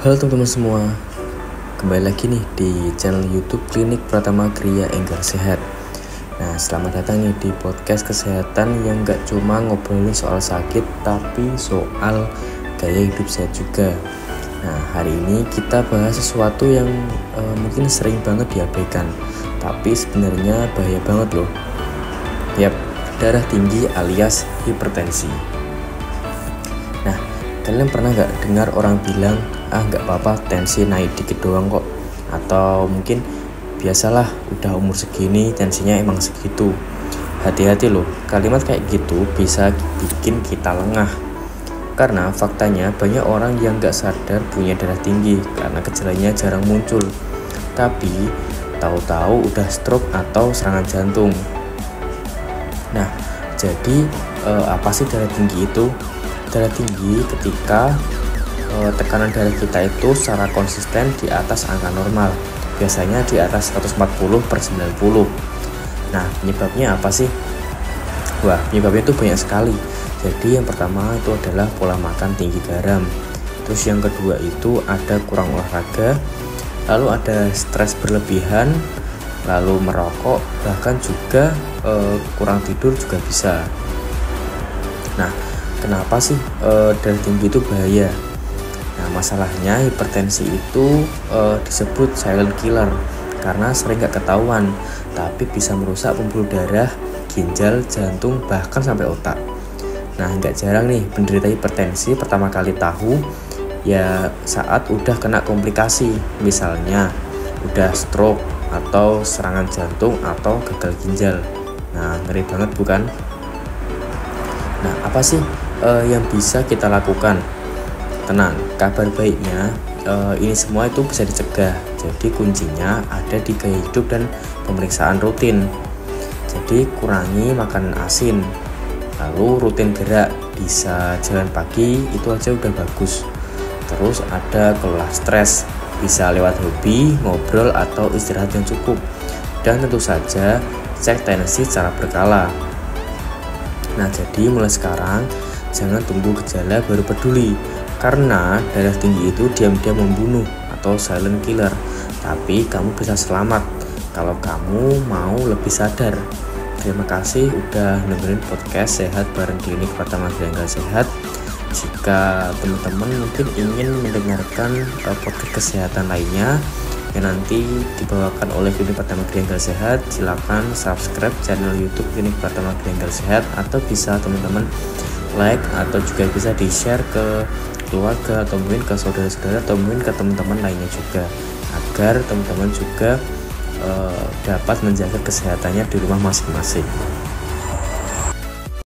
Halo teman-teman semua, kembali lagi nih di channel YouTube Klinik Pratama Kriya Enggar Sehat. Nah, selamat datang nih di podcast kesehatan yang gak cuma ngobrolin soal sakit, tapi soal gaya hidup sehat juga. Nah, hari ini kita bahas sesuatu yang mungkin sering banget diabaikan, tapi sebenarnya bahaya banget loh. Yap, darah tinggi alias hipertensi. Nah, kalian pernah gak dengar orang bilang, gak apa-apa tensi naik dikit doang kok, atau mungkin biasalah udah umur segini tensinya emang segitu. Hati-hati loh, kalimat kayak gitu bisa bikin kita lengah, karena faktanya banyak orang yang gak sadar punya darah tinggi karena gejalanya jarang muncul, tapi tahu-tahu udah stroke atau serangan jantung. Nah, jadi apa sih darah tinggi itu? Darah tinggi ketika tekanan darah kita itu secara konsisten di atas angka normal, biasanya di atas 140/90. Nah, penyebabnya apa sih? Wah, penyebabnya itu banyak sekali. Jadi yang pertama itu adalah pola makan tinggi garam. Terus yang kedua itu ada kurang olahraga, lalu ada stres berlebihan, lalu merokok, bahkan juga kurang tidur juga bisa. Nah, kenapa sih darah tinggi itu bahaya? Nah, masalahnya hipertensi itu disebut silent killer karena sering gak ketahuan, tapi bisa merusak pembuluh darah, ginjal, jantung, bahkan sampai otak. Nah, gak jarang nih penderita hipertensi pertama kali tahu ya saat udah kena komplikasi, misalnya udah stroke atau serangan jantung atau gagal ginjal. Nah, ngeri banget bukan? Nah, apa sih yang bisa kita lakukan? Tenang, kabar baiknya ini semua itu bisa dicegah. Jadi kuncinya ada di gaya hidup dan pemeriksaan rutin. Jadi kurangi makanan asin, lalu rutin gerak, bisa jalan pagi itu aja udah bagus. Terus ada kelola stres, bisa lewat hobi, ngobrol atau istirahat yang cukup. Dan tentu saja cek tensi secara berkala. Nah, jadi mulai sekarang jangan tunggu gejala baru peduli, karena darah tinggi itu diam-diam membunuh atau silent killer. Tapi kamu bisa selamat kalau kamu mau lebih sadar. Terima kasih udah dengerin podcast Sehat bareng Klinik Pratama Kriya Enggar Sehat. Jika teman-teman mungkin ingin mendengarkan podcast kesehatan lainnya yang nanti dibawakan oleh Klinik Pratama Kriya Enggar Sehat, silakan subscribe channel YouTube Klinik Pratama Kriya Enggar Sehat, atau bisa teman-teman like atau juga bisa di-share ke keluarga atau mungkin ke saudara-saudara atau mungkin ke teman-teman lainnya juga, agar teman-teman juga dapat menjaga kesehatannya di rumah masing-masing.